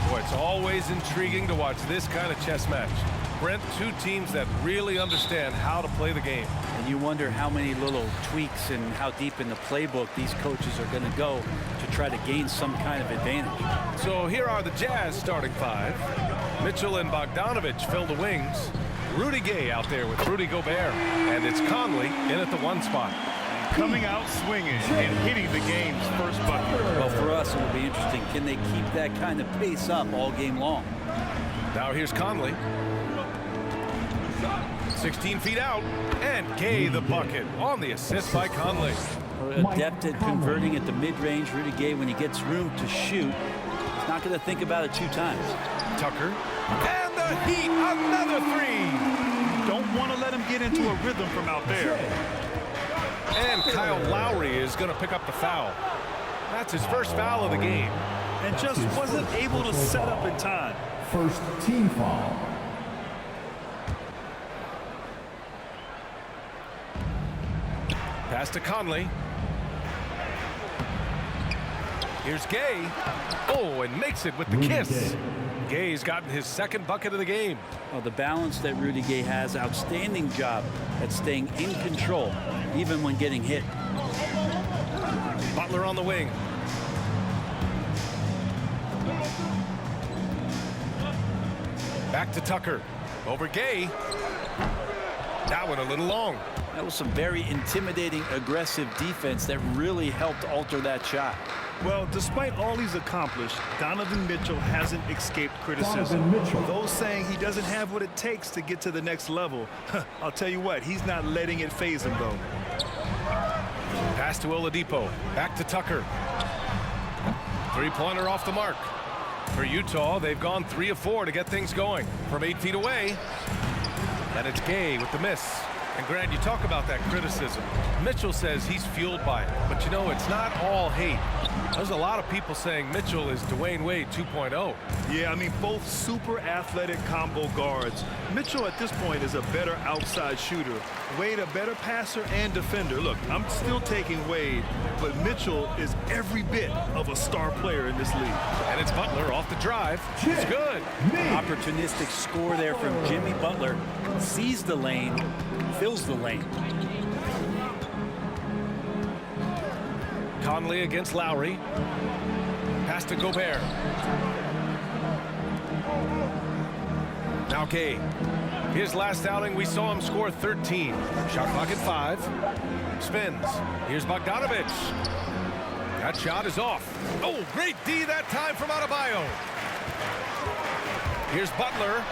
Boy, it's always intriguing to watch this kind of chess match. Brent, two teams that really understand how to play the game. And you wonder how many little tweaks and how deep in the playbook these coaches are going to go to try to gain some kind of advantage. So here are the Jazz starting five. Mitchell and Bogdanovich fill the wings. Rudy Gay out there with Rudy Gobert. And it's Conley in at the one spot. Coming out swinging and hitting the game's first bucket. Well, for us, it will be interesting. Can they keep that kind of pace up all game long? Now here's Conley. 16 feet out. And Gay the bucket on the assist by Conley. Adept at converting at the mid-range. Rudy Gay, when he gets room to shoot, he's not going to think about it two times. Tucker. And the Heat, another three. Don't want to let him get into a rhythm from out there. And Kyle Lowry is going to pick up the foul. That's his first foul of the game. And just wasn't able to set up in time. First team foul. Pass to Conley. Here's Gay. Oh, and makes it with the kiss. Gay's gotten his second bucket of the game. Well, the balance that Rudy Gay has, outstanding job at staying in control, even when getting hit. Butler on the wing. Back to Tucker. Over Gay. That one a little long. That was some very intimidating, aggressive defense that really helped alter that shot. Well, despite all he's accomplished, Donovan Mitchell hasn't escaped criticism. Those saying he doesn't have what it takes to get to the next level, I'll tell you what, he's not letting it faze him, though. Pass to Oladipo. Back to Tucker. Three-pointer off the mark. For Utah, they've gone 3 of 4 to get things going. From 8 feet away. And it's Gay with the miss. And Grant, you talk about that criticism. Mitchell says he's fueled by it. But you know, it's not all hate. There's a lot of people saying Mitchell is Dwayne Wade 2.0. Yeah, I mean, both super athletic combo guards. Mitchell at this point is a better outside shooter. Wade a better passer and defender. Look, I'm still taking Wade, but Mitchell is every bit of a star player in this league. And it's Butler off the drive. It's good. Opportunistic score there from Jimmy Butler. Sees the lane, fills the lane. Conley against Lowry. Pass to Gobert. Now Gay. His last outing, we saw him score 13. Shot clock at 5. Spins. Here's Bogdanovich. That shot is off. Oh, great D that time from Adebayo. Here's Butler.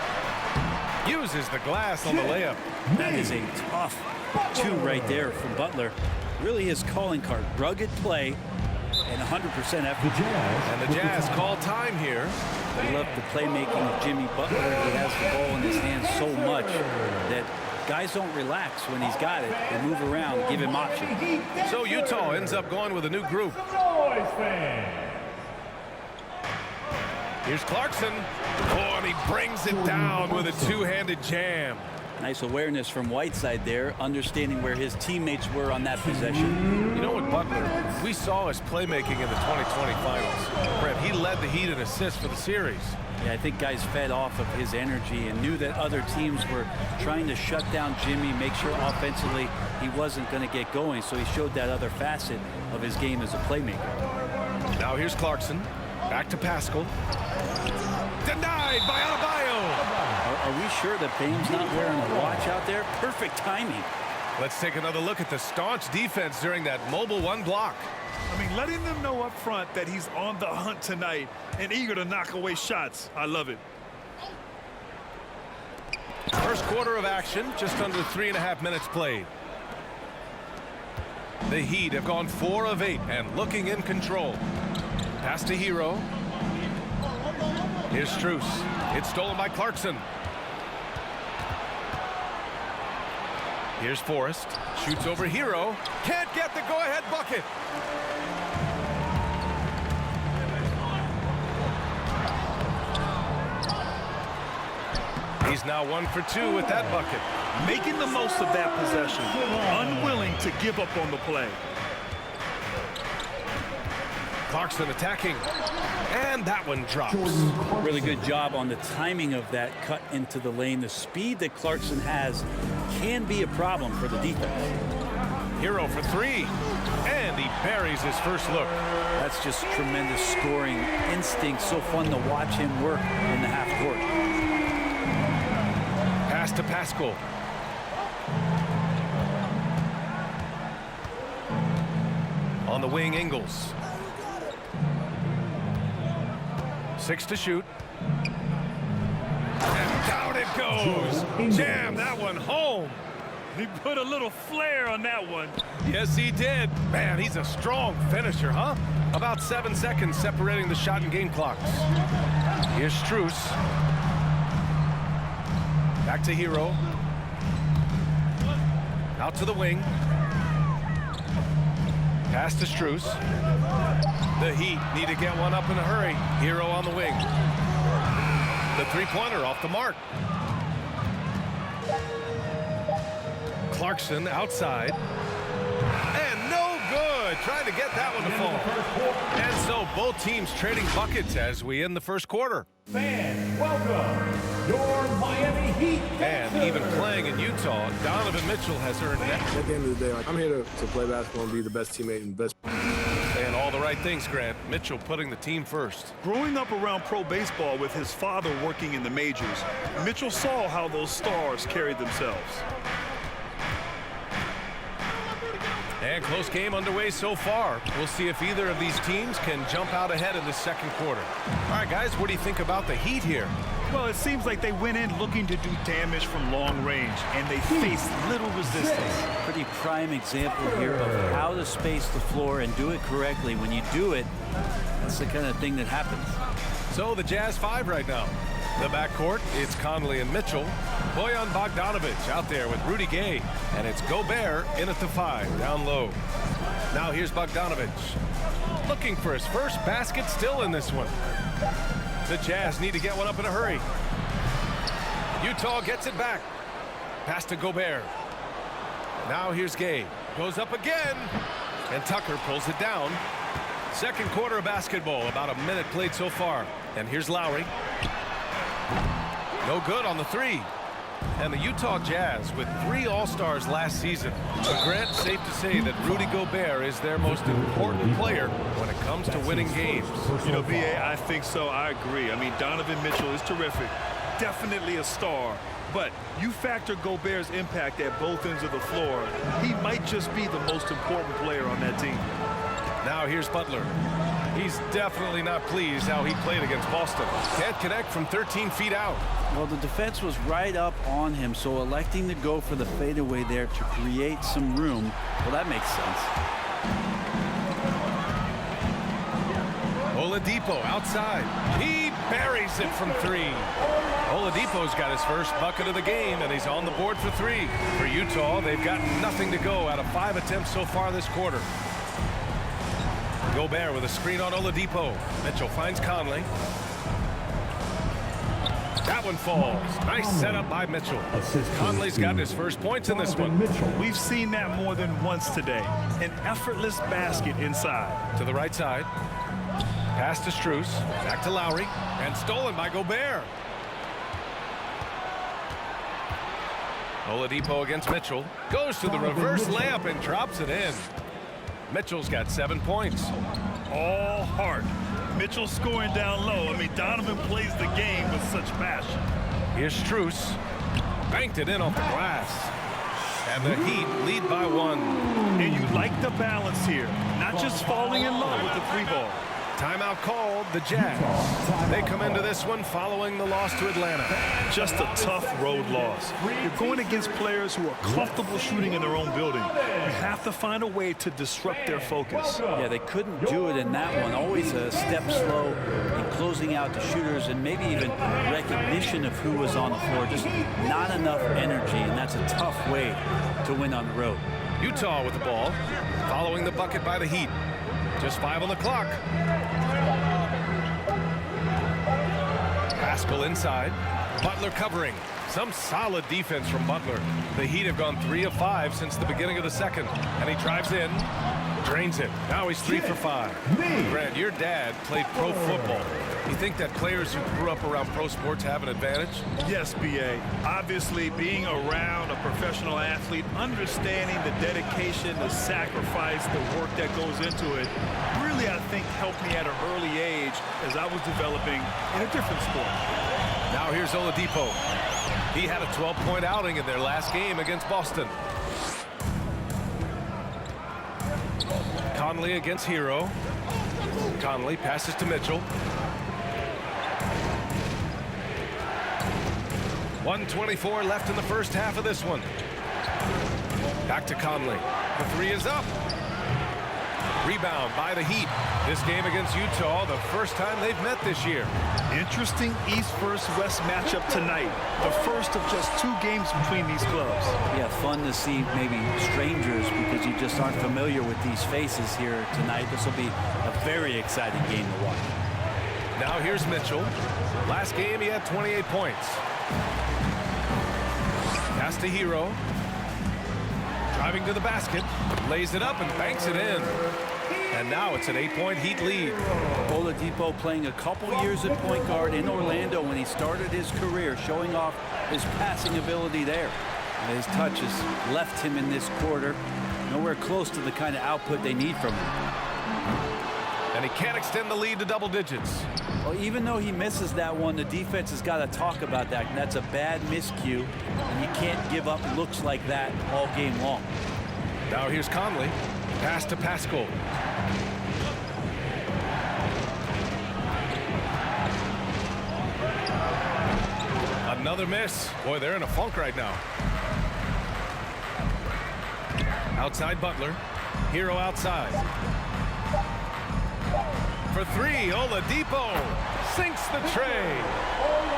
Uses the glass on the layup. That is a tough two right there from Butler. Really his calling card. Rugged play and 100% effort. And the Jazz call time here. I love the playmaking of Jimmy Butler. He has the ball in his hands so much that guys don't relax when he's got it. They move around, give him options. So Utah ends up going with a new group. Here's Clarkson. Oh, and he brings it down with a two-handed jam. Nice awareness from Whiteside there, understanding where his teammates were on that possession. You know what, Butler, we saw his playmaking in the 2020 finals. Brett, he led the Heat in assists for the series. Yeah, I think guys fed off of his energy and knew that other teams were trying to shut down Jimmy, make sure offensively he wasn't going to get going, so he showed that other facet of his game as a playmaker. Now here's Clarkson. Back to Pascal. Denied by Adebayo. Are we sure that Bame's not wearing a watch out there? Perfect timing. Let's take another look at the staunch defense during that mobile one block. I mean, letting them know up front that he's on the hunt tonight and eager to knock away shots. I love it. First quarter of action, just under 3.5 minutes played. The Heat have gone 4 of 8 and looking in control. Pass to Hero. Here's Strus. It's stolen by Clarkson. Here's Forrest. Shoots over Hero. Can't get the go-ahead bucket. He's now 1 for 2 with that bucket. Making the most of that possession. Unwilling to give up on the play. Clarkson attacking. And that one drops. Really good job on the timing of that cut into the lane. The speed that Clarkson has can be a problem for the defense. Hero for three. And he buries his first look. That's just tremendous scoring instinct. So fun to watch him work in the half court. Pass to Pascal. On the wing, Ingles. 6 to shoot. And down it goes. Jam that one home. He put a little flair on that one. Yes, he did. Man, he's a strong finisher, huh? About 7 seconds separating the shot and game clocks. Here's Strus. Back to Hero. Out to the wing. Pass to Strus. The Heat need to get one up in a hurry. Hero on the wing. The three-pointer off the mark. Clarkson outside. And no good. Trying to get that one to fall. And so both teams trading buckets as we end the first quarter. Fans, welcome your Miami Heat. And even playing in Utah, Donovan Mitchell has earned that. At the end of the day, I'm here to play basketball and be the best teammate and best. And all the right things, Grant. Mitchell putting the team first. Growing up around pro baseball with his father working in the majors, Mitchell saw how those stars carried themselves. And close game underway so far. We'll see if either of these teams can jump out ahead in the second quarter. All right, guys, what do you think about the Heat here? Well, it seems like they went in looking to do damage from long range, and they faced little resistance. Pretty prime example here of how to space the floor and do it correctly. When you do it, that's the kind of thing that happens. So the Jazz 5 right now. The backcourt, it's Conley and Mitchell. Bojan Bogdanovic out there with Rudy Gay. And it's Gobert in at the 5, down low. Now here's Bogdanovic. Looking for his first basket, still in this one. The Jazz need to get one up in a hurry. Utah gets it back. Pass to Gobert. Now here's Gay. Goes up again. And Tucker pulls it down. Second quarter of basketball. About a minute played so far. And here's Lowry. No good on the three. And the Utah Jazz with 3 All-Stars last season. But Grant, safe to say that Rudy Gobert is their most important player when it comes to winning games. You know, B.A., I think so. I agree. I mean, Donovan Mitchell is terrific. Definitely a star. But you factor Gobert's impact at both ends of the floor, he might just be the most important player on that team. Now here's Butler. He's definitely not pleased how he played against Boston. Can't connect from 13 feet out. Well, the defense was right up on him, so electing to go for the fadeaway there to create some room, well, that makes sense. Oladipo outside. He buries it from 3. Oladipo's got his first bucket of the game, and he's on the board for 3. For Utah, they've got nothing to go out of 5 attempts so far this quarter. Gobert with a screen on Oladipo. Mitchell finds Conley. That one falls. Nice setup by Mitchell. Conley's gotten his first points in this one. We've seen that more than once today. An effortless basket inside. To the right side. Pass to Strus. Back to Lowry. And stolen by Gobert. Oladipo against Mitchell. Goes to the reverse layup and drops it in. Mitchell's got 7 points. All heart. Mitchell scoring down low. I mean, Donovan plays the game with such passion. Here's Strus. Banked it in off the glass. And the Heat lead by 1. And you like the balance here. Not just falling in love with the 3-ball. Timeout called, the Jazz. They come into this one following the loss to Atlanta. Just a tough road loss. You're going against players who are comfortable shooting in their own building. You have to find a way to disrupt their focus. Yeah, they couldn't do it in that one. Always a step slow in closing out the shooters and maybe even recognition of who was on the floor. Just not enough energy, and that's a tough way to win on the road. Utah with the ball, following the bucket by the Heat. Just 5 on the clock. Pascal inside. Butler covering. Some solid defense from Butler. The Heat have gone 3 of 5 since the beginning of the second. And he drives in. Drains it. Now he's 3 for 5. Grant, your dad played pro football. You think that players who grew up around pro sports have an advantage? Yes, B.A. Obviously, being around a professional athlete, understanding the dedication, the sacrifice, the work that goes into it, really, I think, helped me at an early age as I was developing in a different sport. Now here's Oladipo. He had a 12-point outing in their last game against Boston. Conley against Hero. Conley passes to Mitchell. 1:24 left in the first half of this one. Back to Conley. The three is up. Rebound by the Heat. This game against Utah, the first time they've met this year. Interesting East versus West matchup tonight. The first of just 2 games between these clubs. Yeah, fun to see maybe strangers because you just aren't familiar with these faces here tonight. This will be a very exciting game to watch. Now here's Mitchell. Last game he had 28 points. Pass to Hero. Driving to the basket. Lays it up and banks it in. And now it's an 8-point Heat lead. Oladipo playing a couple years at point guard in Orlando when he started his career, showing off his passing ability there. And his touch has left him in this quarter nowhere close to the kind of output they need from him. And he can't extend the lead to double digits. Well, even though he misses that one, the defense has got to talk about that. And that's a bad miscue, and you can't give up looks like that all game long. Now here's Conley. Pass to Pascal. Another miss. Boy, they're in a funk right now. Outside Butler. Hero outside. For 3, Oladipo sinks the tray.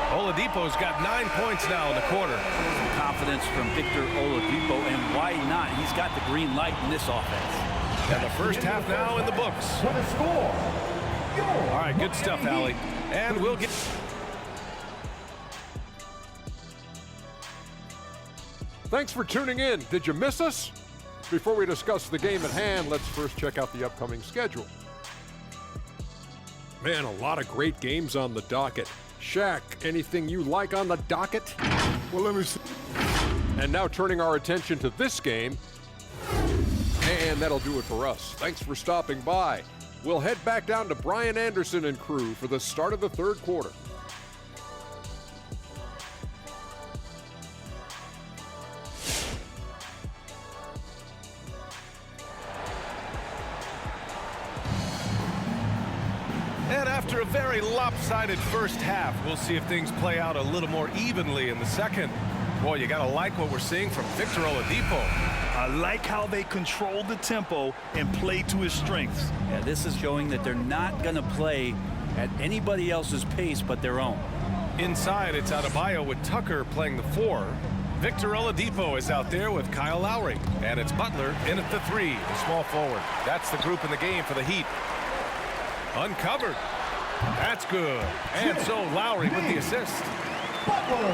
Oladipo's got 9 points now in the quarter. Confidence from Victor Oladipo, and why not? He's got the green light in this offense. And the first half now in the books. All right, good stuff, Allie. And we'll get... Thanks for tuning in. Did you miss us? Before we discuss the game at hand, let's first check out the upcoming schedule. Man, a lot of great games on the docket. Shaq, anything you like on the docket? Well, let me see. And now turning our attention to this game. And that'll do it for us. Thanks for stopping by. We'll head back down to Brian Anderson and crew for the start of the third quarter. And after a very lopsided first half, we'll see if things play out a little more evenly in the second. Boy, you got to like what we're seeing from Victor Oladipo. I like how they control the tempo and play to his strengths. Yeah, this is showing that they're not going to play at anybody else's pace but their own. Inside, it's Adebayo with Tucker playing the 4. Victor Oladipo is out there with Kyle Lowry. And it's Butler in at the 3, the small forward. That's the group in the game for the Heat. Uncovered. That's good. And so Lowry with the assist.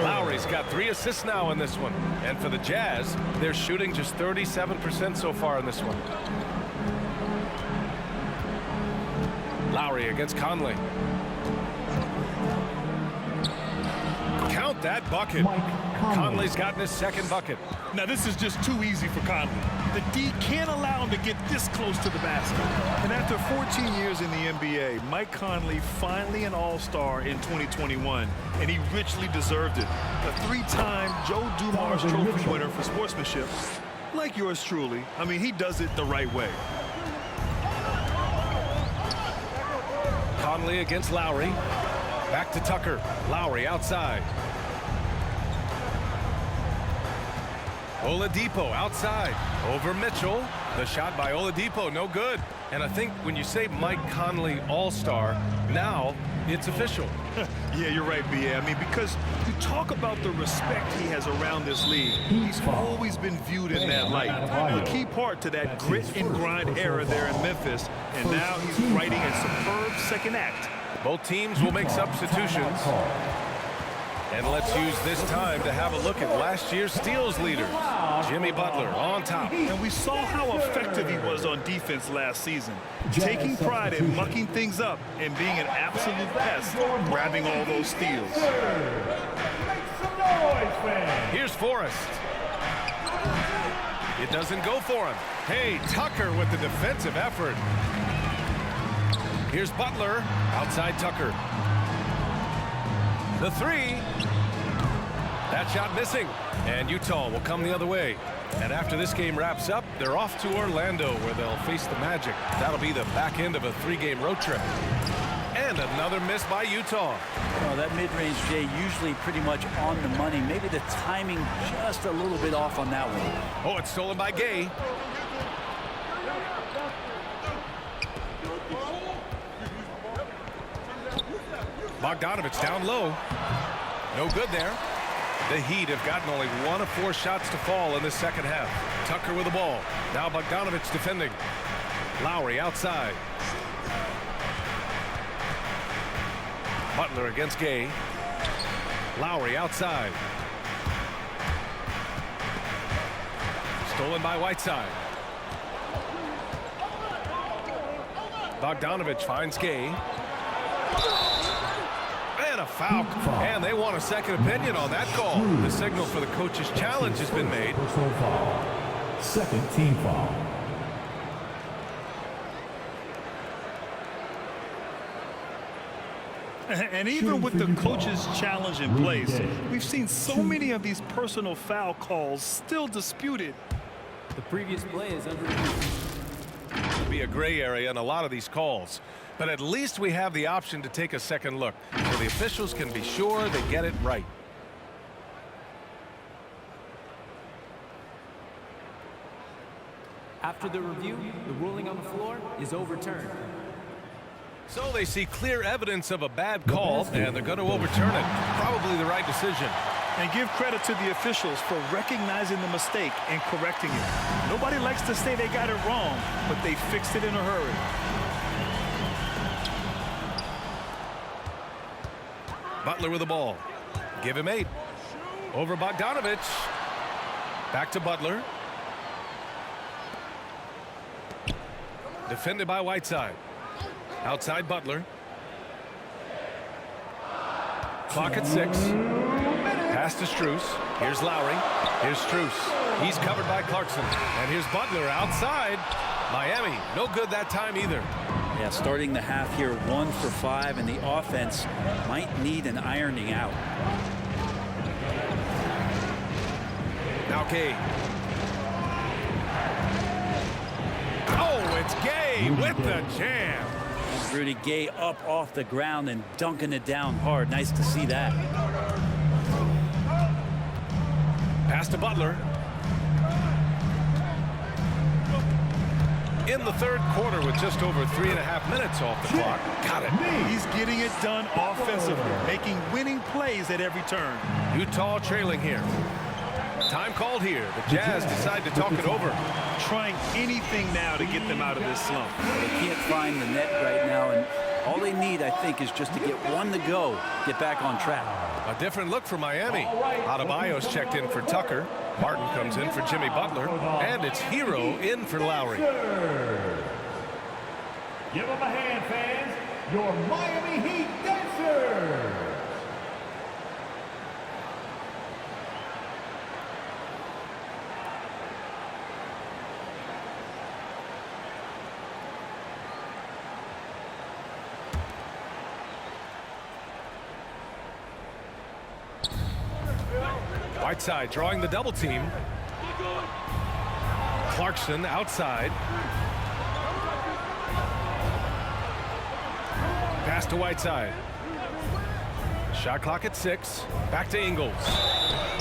Lowry's got 3 assists now in this one. And for the Jazz, they're shooting just 37% so far in this one. Lowry against Conley. Count that bucket. Conley's gotten his second bucket. Now, this is just too easy for Conley. The D can't allow him to get this close to the basket. And after 14 years in the NBA, Mike Conley finally an all-star in 2021, and he richly deserved it. A 3-time Joe Dumars Trophy winner for sportsmanship, like yours truly. I mean, he does it the right way. Conley against Lowry. Back to Tucker. Lowry outside. Oladipo outside over Mitchell. The shot by Oladipo, no good. And I think when you say Mike Conley all-star, now it's official. Yeah, you're right, B.A. I mean, because you talk about the respect he has around this league. He's always been viewed in that light. A key part to that grit and grind era there in Memphis. And now he's writing a superb second act. Both teams will make substitutions. And let's use this time to have a look at last year's steals leader, Jimmy Butler, on top. And we saw how effective he was on defense last season, taking pride in mucking things up and being an absolute pest, grabbing all those steals. Here's Forrest. It doesn't go for him. Hey, Tucker with the defensive effort. Here's Butler, outside Tucker. The three. That shot missing. And Utah will come the other way. And after this game wraps up, they're off to Orlando where they'll face the Magic. That'll be the back end of a 3-game road trip. And another miss by Utah. Well, that mid-range, Jay, usually pretty much on the money. Maybe the timing just a little bit off on that one. Oh, it's stolen by Gay. Bogdanovich down low. No good there. The Heat have gotten only 1 of 4 shots to fall in the second half. Tucker with the ball. Now Bogdanovich defending. Lowry outside. Butler against Gay. Lowry outside. Stolen by Whiteside. Bogdanovich finds Gay. And a foul. And they want a second opinion on that call. The signal for the coach's challenge has been made. Personal foul. Second team foul. And even with the coach's challenge in place, we've seen so many of these personal foul calls still disputed. The previous play is under It'll be a gray area in a lot of these calls. But at least we have the option to take a second look so the officials can be sure they get it right. After the review, the ruling on the floor is overturned. So they see clear evidence of a bad call, and they're going to overturn it. Probably the right decision. And give credit to the officials for recognizing the mistake and correcting it. Nobody likes to say they got it wrong, but they fixed it in a hurry. Butler with the ball. Give him 8. Over Bogdanovich. Back to Butler. Defended by Whiteside. Outside Butler. Clock at 6. Pass to Strus. Here's Lowry. Here's Strus. He's covered by Clarkson. And here's Butler outside. Miami, no good that time either. Yeah, starting the half here 1 for 5, and the offense might need an ironing out. Now Gay. Oh, it's Gay with the jam. Rudy Gay up off the ground and dunking it down hard. Nice to see that. Pass to Butler. In the third quarter with just over 3.5 minutes off the clock. Got it. He's getting it done offensively, making winning plays at every turn. Utah trailing here. Time called here. The Jazz decide to talk it over. Trying anything now to get them out of this slump. They can't find the net right now, and all they need, I think, is just to get one to go, get back on track. A different look for Miami. Adebayo's checked in for Tucker. Martin comes in for Jimmy Butler. And it's Hero in for Lowry. Give them a hand, fans. Your Miami Heat dancers. Whiteside drawing the double team. Clarkson outside. Pass to Whiteside. Shot clock at 6. Back to Ingles.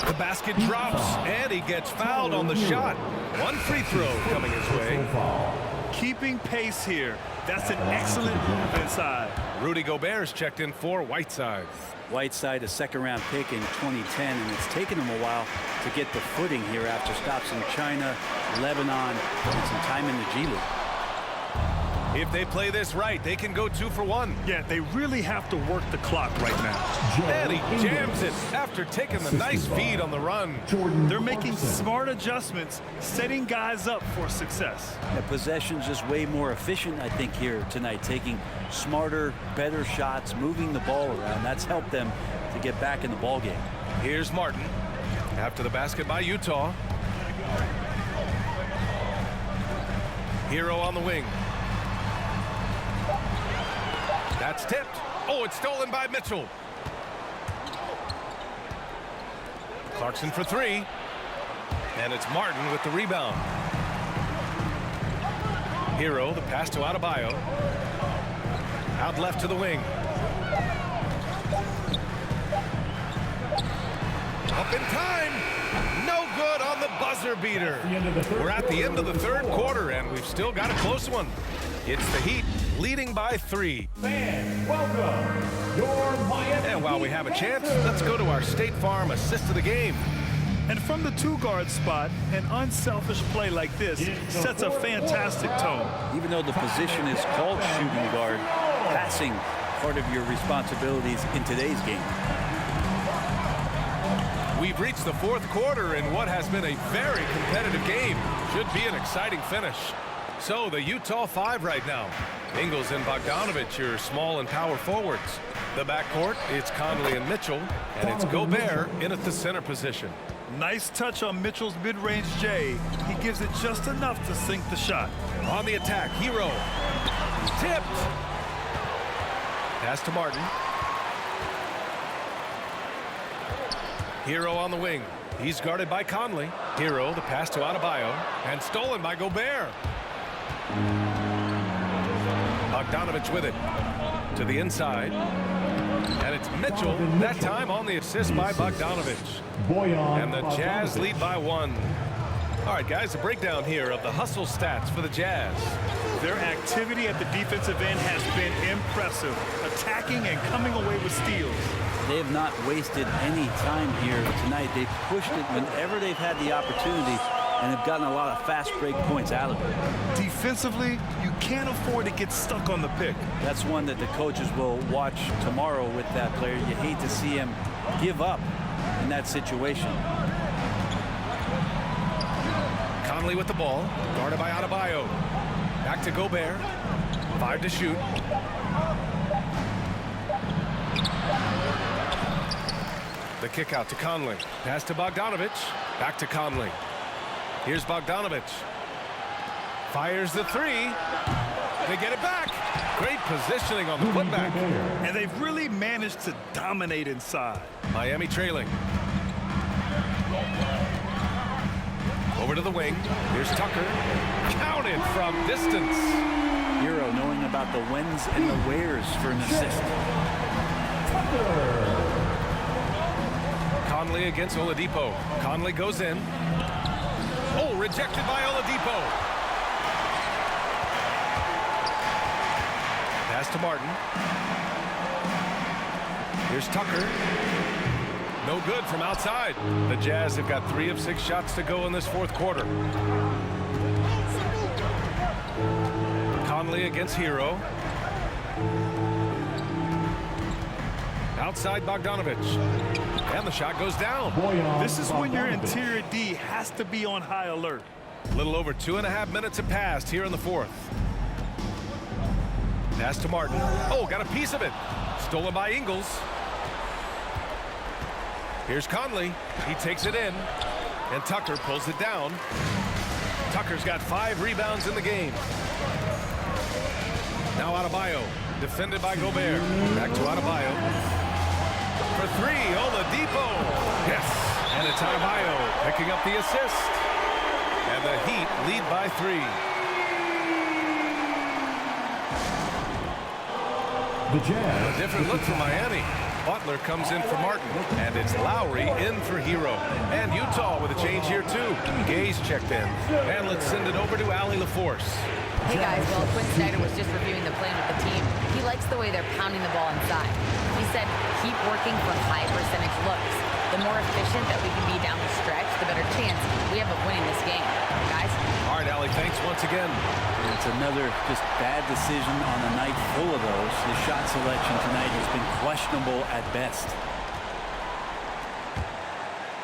The basket drops, and he gets fouled on the shot. One free throw coming his way. Keeping pace here. That's an excellent move inside. Rudy Gobert's checked in for Whiteside. Whiteside, a second-round pick in 2010, and it's taken him a while to get the footing here after stops in China, Lebanon, and some time in the G League. If they play this right, they can go 2 for 1. Yeah, they really have to work the clock right now. And he jams it after taking the nice feed on the run. They're making smart adjustments, setting guys up for success. The possession's just way more efficient, I think, here tonight, taking smarter, better shots, moving the ball around. That's helped them to get back in the ball game. Here's Martin after the basket by Utah. Hero on the wing. That's tipped. Oh, it's stolen by Mitchell. Clarkson for 3. And it's Martin with the rebound. Hero, the pass to Adebayo. Out left to the wing. Up in time. No good on the buzzer beater. We're at the end of the third quarter, and we've still got a close one. It's the Heat leading by 3. Fans, welcome your Miami. And while we have a chance, let's go to our State Farm assist of the game. And from the 2-guard spot, an unselfish play like this sets a fantastic tone. Even though the position is called shooting guard, passing part of your responsibilities in today's game. We've reached the fourth quarter in what has been a very competitive game. Should be an exciting finish. So the Utah 5 right now. Ingles and Bogdanovich, your small and power forwards. The backcourt, it's Conley and Mitchell, and it's Gobert in at the center position. Nice touch on Mitchell's mid-range J. He gives it just enough to sink the shot. On the attack, Hero. Tipped. Pass to Martin. Hero on the wing. He's guarded by Conley. Hero, the pass to Adebayo, and stolen by Gobert. Bogdanovich with it. To the inside. And it's Mitchell, that time on the assist by Bogdanovich. And the Jazz lead by 1. All right, guys, a breakdown here of the hustle stats for the Jazz. Their activity at the defensive end has been impressive, attacking and coming away with steals. They have not wasted any time here tonight. They've pushed it whenever they've had the opportunity and have gotten a lot of fast break points out of it. Defensively, you can't afford to get stuck on the pick. That's one that the coaches will watch tomorrow with that player. You hate to see him give up in that situation. Conley with the ball, guarded by Adebayo. Back to Gobert. 5 to shoot. The kick out to Conley. Pass to Bogdanovich. Back to Conley. Here's Bogdanovich. Fires the 3. They get it back. Great positioning on the putback. And they've really managed to dominate inside. Miami trailing. Over to the wing. Here's Tucker. Counted from distance. Hero knowing about the whens and the wheres for an assist. Conley against Oladipo. Conley goes in. Oh, rejected by Oladipo. Pass to Martin. Here's Tucker. No good from outside. The Jazz have got 3 of 6 shots to go in this fourth quarter. Conley against Hero. Outside Bogdanovich. And the shot goes down. This is when your interior D has to be on high alert. A little over 2.5 minutes have passed here in the fourth. Pass to Martin. Oh, got a piece of it. Stolen by Ingles. Here's Conley. He takes it in. And Tucker pulls it down. Tucker's got 5 rebounds in the game. Now Adebayo. Defended by Gobert. Back to Adebayo. For 3, Oladipo. Yes. And it's Adebayo picking up the assist. And the Heat lead by 3. A different look for Miami. Butler comes in for Martin, and it's Lowry in for Hero. And Utah with a change here, too. Gay's checked in. And let's send it over to Allie LaForce. Hey guys, well, Quinn Snyder was just reviewing the plan with the team. He likes the way they're pounding the ball inside. He said keep working for high percentage looks. The more efficient that we can be down the stretch, the better chance we have of winning this game. Guys? All right, Allie, thanks once again. It's another just bad decision on a night full of those. The shot selection tonight has been questionable at best.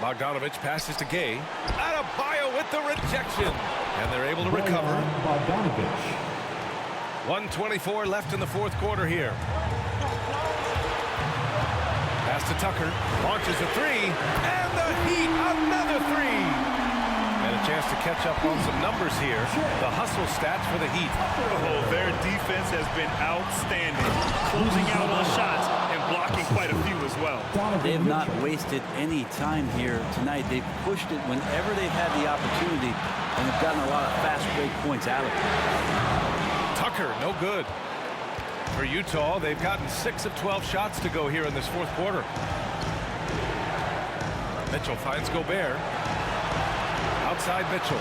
Bogdanovich passes to Gay. Adebayo with the rejection. And they're able to recover. Bogdanovich. 1:24 left in the fourth quarter here. Pass to Tucker. Launches a three. And the Heat, another three. And a chance to catch up on some numbers here. The hustle stats for the Heat. Oh, their defense has been outstanding. Closing out on shots and blocking quite a few as well. They have not wasted any time here tonight. They've pushed it whenever they've had the opportunity, and they've gotten a lot of fast break points out of it. Tucker, no good. For Utah, they've gotten 6 of 12 shots to go here in this fourth quarter. Mitchell finds Gobert. Outside Mitchell.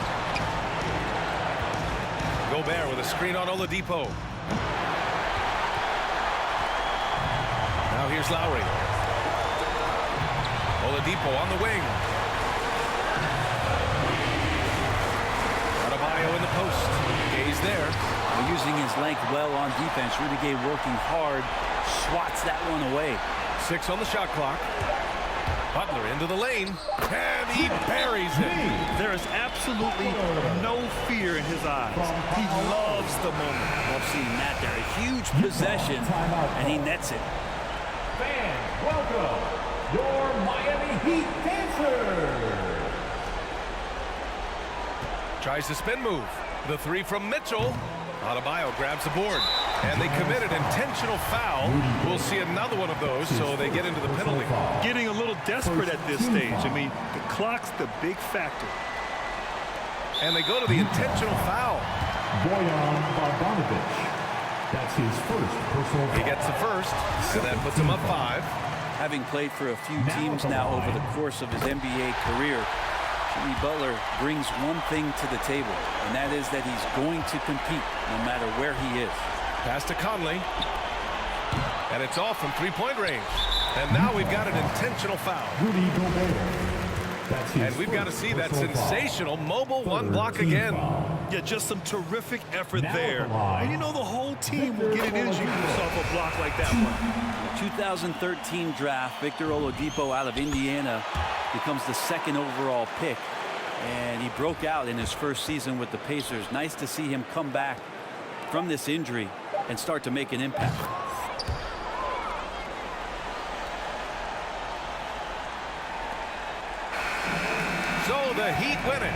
Gobert with a screen on Oladipo. Now here's Lowry. Oladipo on the wing. Adebayo in the post. Gay's there. Using his length well on defense. Rudy Gay working hard. Swats that one away. 6 on the shot clock. Butler into the lane. And he buries it. There is absolutely no fear in his eyes. He loves the moment. Love seeing that there. A huge possession, and he nets it. Fans, welcome your Miami Heat dancers. Tries the spin move. The three from Mitchell. Adebayo grabs the board. And they committed intentional foul. We'll see another one of those, so they get into the penalty. Getting a little desperate at this stage. I mean, the clock's the big factor. And they go to the intentional foul. Bojan Bogdanovich. That's his first personal foul. He gets the first, and that puts him up 5. Having played for a few teams now over the course of his NBA career, Jimmy Butler brings one thing to the table, and that is that he's going to compete no matter where he is. Pass to Conley. And it's off from three-point range. And now we've got an intentional foul. Rudy Gobert. That's his And we've got to see that personal foul. sensational mobile one block again. Yeah, just some terrific effort Now there. at the line, And you know the whole team will get an energy boost off a block like that one. The 2013 draft, Victor Oladipo out of Indiana becomes the 2nd overall pick. And he broke out in his first season with the Pacers. Nice to see him come back from this injury and start to make an impact. So the Heat win it.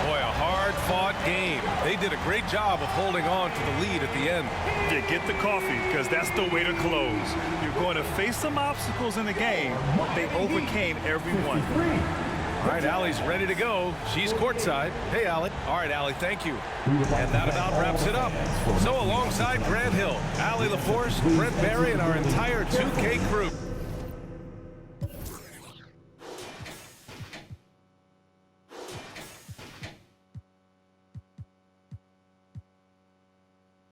Boy, a hard-fought game. They did a great job of holding on to the lead at the end. Yeah, get the coffee, because that's the way to close. You're going to face some obstacles in the game, but they overcame every one. All right, Allie's ready to go. She's courtside. Hey, Allie. All right, Allie, thank you. And that about wraps it up. So alongside Grant Hill, Allie LaForce, Brent Barry, and our entire 2K crew,